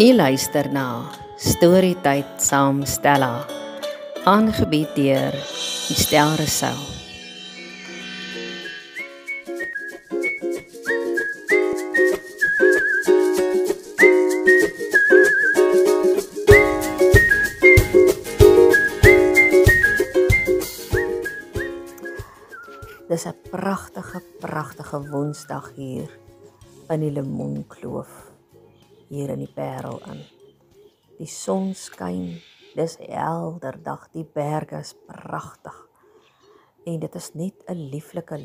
U luister na Storytyd saam Stella, aangebied deur Estel Rousseau. Dis 'n pragtige Woensdag hier in die Lemoenkloof, hier in die Parel in. Die son skyn, dis helder dag, die berge is pragtig. En dit is net 'n lieflike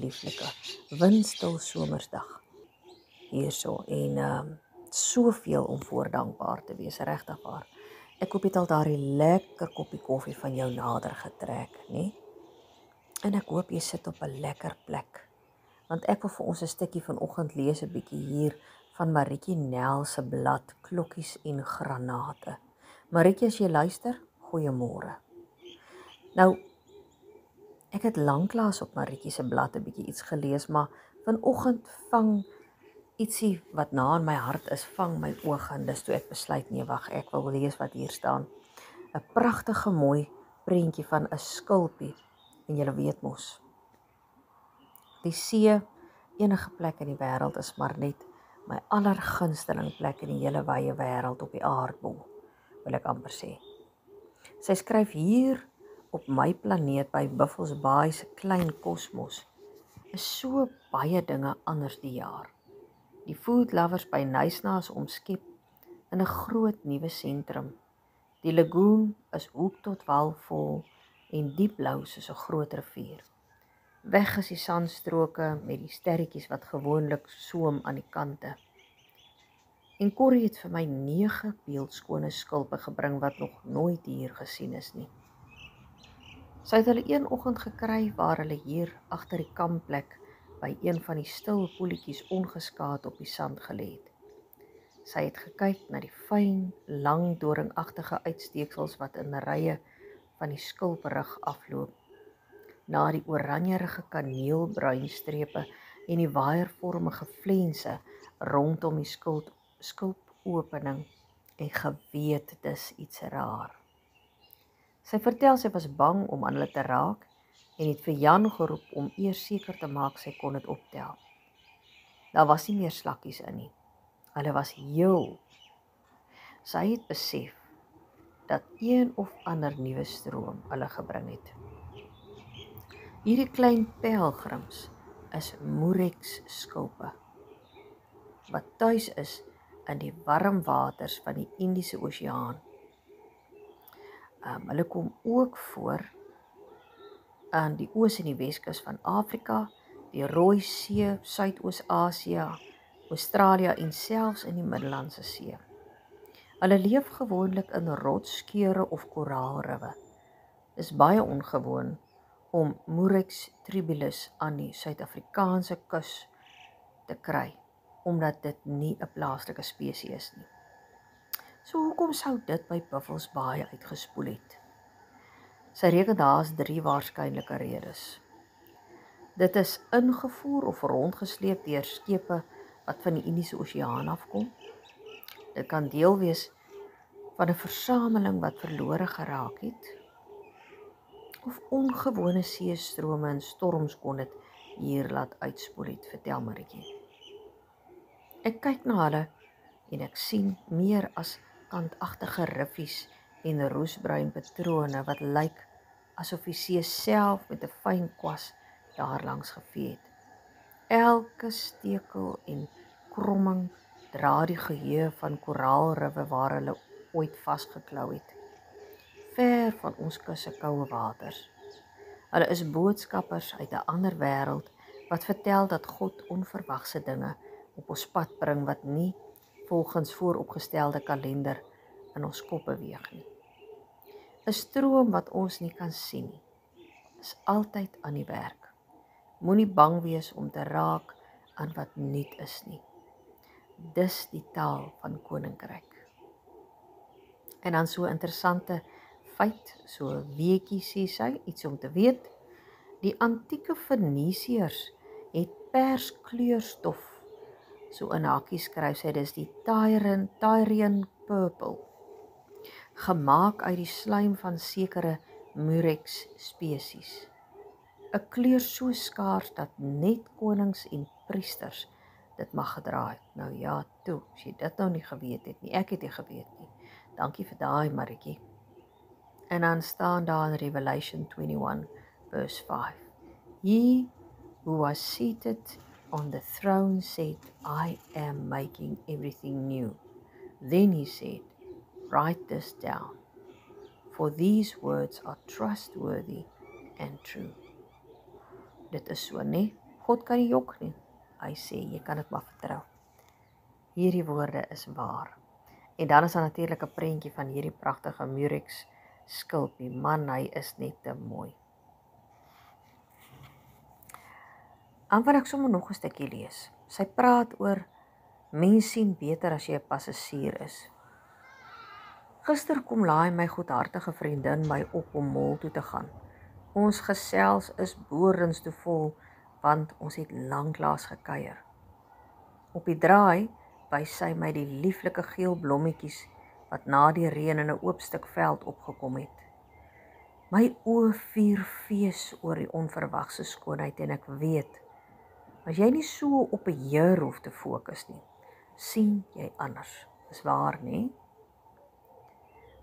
windstil somersdag hierso en soveel om voor dankbaar te wees, regtig waar. Ek hoop jy het al daardie lekker koppie koffie van jou nader getrek, nê? En ek hoop jy sit op 'n lekker plek. Want ek wil vir ons 'n stukkie vanoggend lees 'n bietjie hier van Marietjie Nel se blad Klokkies en Granate. Marietjie, as jy luister, goeiemôre. Nou, ek het lanklaas op Marietjie se blad 'n bietjie iets gelees, maar vanoggend vang ietsie wat na in my hart is, vang my oog en dis toe ek besluit, nee wag, ek wil lees wat hier staan. 'n Pragtige mooi prentjie van 'n skulpie. En julle weet mos, die see, enige plek in die wêreld is maar net my allergunsteling plek in die hele wye wêreld op die aardbol, wil ek amper sê. Sy skryf hier op my planeet by Buffels Bay se klein kosmos is so baie dinge anders die jaar. Die food lovers by Knysna is omskep in 'n groot nuwe sentrum. Die lagoon is hoek tot wal vol en diepblou soos 'n groot rivier. Weg is die sandstroke met die sterretjies wat gewoonlik soem aan die kante. En Corrie het vir my 9 beeldskone skulpe gebring wat nog nooit hier gesien is nie. Sy het hulle een oggend gekry waar hulle hier agter die kampplek by een van die stil poeltjies ongeskaad op die sand gelê het. Sy het gekyk na die fyn, lang doringagtige uitsteeksels wat in rye van die skulprug afloop, na die oranjerige kaneelbruin strepe en die waaiervormige flense rondom die skulpopening en geweet dis iets raar. Sy vertel sy was bang om aan hulle te raak en het vir Jan geroep om eers seker te maak sy kon dit optel. Daar was nie meer slakkies in nie. Hulle was heel. Sy het besef dat een of ander nuwe stroom hulle gebring het. Hierdie klein pelgrims is Murex skulpe, wat tuis is in die warm waters van die Indiese Oseaan. Hulle kom ook voor aan die oos en die weskus van Afrika, die Rooi See, Suidoos-Asië, Australië en selfs in die Middellandse See. Hulle leef gewoonlik in rotsskeure of koraalriwe. Is baie ongewoon om Murex tribulus aan die Suid-Afrikaanse kus te kry, omdat dit nie 'n plaaslike spesies is nie. So hoekom sou dit by Buffels Bay uitgespoel het? Sy reken daar is 3 waarskynlike redes. Dit is ingevoer of rondgesleep deur skepe wat van die Indiese Oseaan afkom. Dit kan deel wees van 'n versameling wat verlore geraak het, of ongewone seestrome en storms kon dit hier laat uitspoel het, vertel Marietjie. Ek kyk na hulle en ek sien meer as kantagtige riffies en roesbruin patrone wat lyk asof die see self met 'n fyn kwas daarlangs gevee het. Elke stekel en kromming dra die geheue van koraalriwe waar hulle ooit vasgeklou het, ver van ons kus se koue waters. Hulle is boodskappers uit 'n ander wêreld wat vertel dat God onverwagse dinge op ons pad bring wat nie volgens vooropgestelde kalender in ons kop beweeg nie. 'n Stroom wat ons nie kan sien nie, is altyd aan die werk. Moenie bang wees om te raak aan wat nuut is nie. Dis die taal van koninkryk. En dan so 'n interessante feit, so 'n weetjie sê sy, iets om te weet. Die antieke Fenisiërs het perskleurstof, so in hakkies skryf sy, dis die Tyrian purple, gemaak uit die slaim van sekere murex spesies. 'n kleur so skaars dat net konings en priesters dit mag gedra het. Nou ja, toe, as jy dit nou nie geweet het nie, ek het nie geweet nie. Dankie vir daai, Maritjie. En dan staan daar in Revelation 21 verse 5. He who was seated on the throne said, I am making everything new. Then he said, write this down, for these words are trustworthy and true. Dit is so, nee, God kan nie jok nie. Hy sê, jy kan dit maar vertrou. Hierdie woorde is waar. En dan is daar natuurlik 'n prentjie van hierdie pragtige murex skulpie. Man, hy is net te mooi. Dan wil ek sommer nog 'n stukkie lees. Sy praat oor mens sien beter as jy 'n passasier is. Gister kom laai my goedhartige vriendin my op om mall toe te gaan. Ons gesels is boordens te vol, want ons het lanklaas gekuier. Op die draai wys sy my die lieflike geel blommetjies wat na die reën in 'n oop stuk veld opgekom het. My oë vier fees oor die onverwagse skoonheid en ek weet, as jy nie so op 'n heer hoef te fokus nie, sien jy anders. Is waar, nie?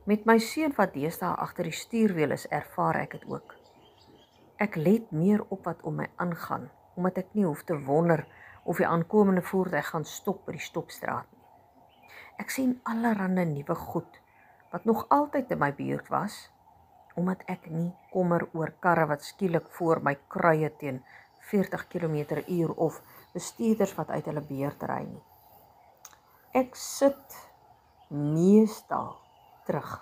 Met my seun wat deesdae agter die stuurwiel is, ervaar ek dit ook. Ek let meer op wat om my aangaan, omdat ek nie hoef te wonder of die aankomende voertuig gaan stop by die stopstraat nie. Ek sien allerhande nuwe goed, wat nog altyd in my buurt was, omdat ek nie kommer oor karre wat skielik voor my kruie teen 40 km/h of bestuurders wat uit hulle beurt ry nie. Ek sit meestal terug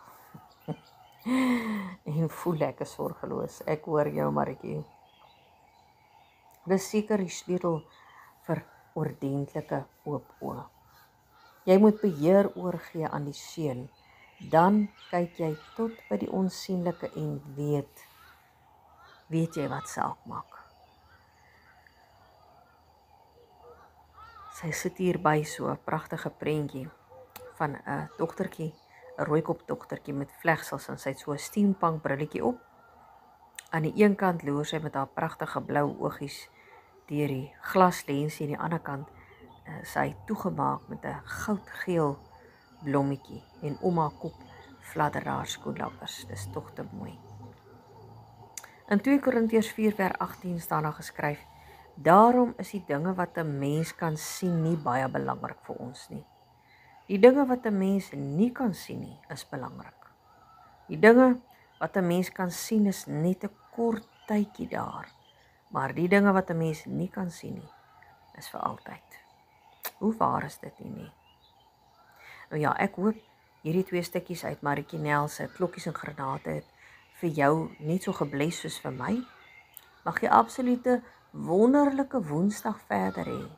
en voel ek is sorgeloos. Ek hoor jou, Maritjie. Dis seker die sleutel vir ordentlike oop oë. Jy moet beheer oorgee aan die seun. Dan kyk jy tot by die onsigbare en weet jy wat saak maak. Sy sit hier by so 'n pragtige prentjie van 'n dogtertjie, 'n rooikop dogtertjie met vlegsels en sy het so 'n steampunk brilletjie op. Aan die een kant loer sy met haar pragtige blou oogies deur die glaslensie, aan die ander kant sy toegemaak met 'n goudgeel blommetjie en om haar kop fladder haar skoenlappers. Dis tog te mooi. In 2 Korintiërs 4:18 staan daar geskryf: Daarom is die dinge wat 'n mens kan sien nie baie belangrik vir ons nie. Die dinge wat 'n mens nie kan sien nie, is belangrik. Die dinge wat 'n mens kan sien is net 'n kort tydjie daar, maar die dinge wat 'n mens nie kan sien nie, is vir altyd. Hoe waar is dit nie? Nou ja, ek hoop hierdie 2 stukkies uit Maritjie Nel se Klokkies en Granate het vir jou net so gebless soos vir my. Mag jy absolute wonderlike Woensdag verder hê,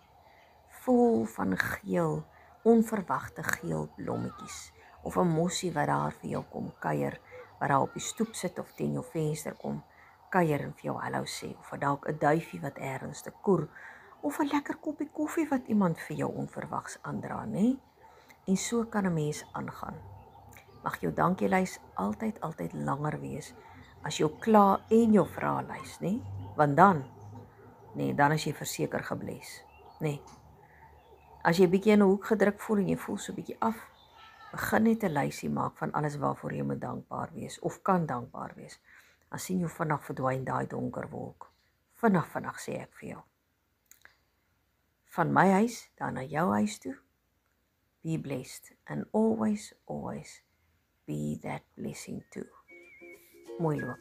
vol van geel, onverwagte geel blommetjies, of 'n mossie wat daar vir jou kom kuier, wat daar op die stoep sit of teen jou venster kom kuier en vir jou hallo sê, of dalk 'n duifie wat ergens te koer, of 'n lekker koppie koffie wat iemand vir jou onverwags aandra, né? En so kan 'n mens aangaan. Mag jou dankielys altyd langer wees as jou kla en jou vraelys, né? Want dan is jy verseker gebless, né? As jy bietjie in 'n hoek gedruk voel en jy voel so bietjie af, begin net 'n lysie maak van alles waarvoor jy moet dankbaar wees of kan dankbaar wees. Dan sien jy vinnig verdwyn daai donker wolk. Vinnig sê ek vir jou. Van my huis dan na jou huis toe. Be blessed and always be that blessing too. Mooi loop.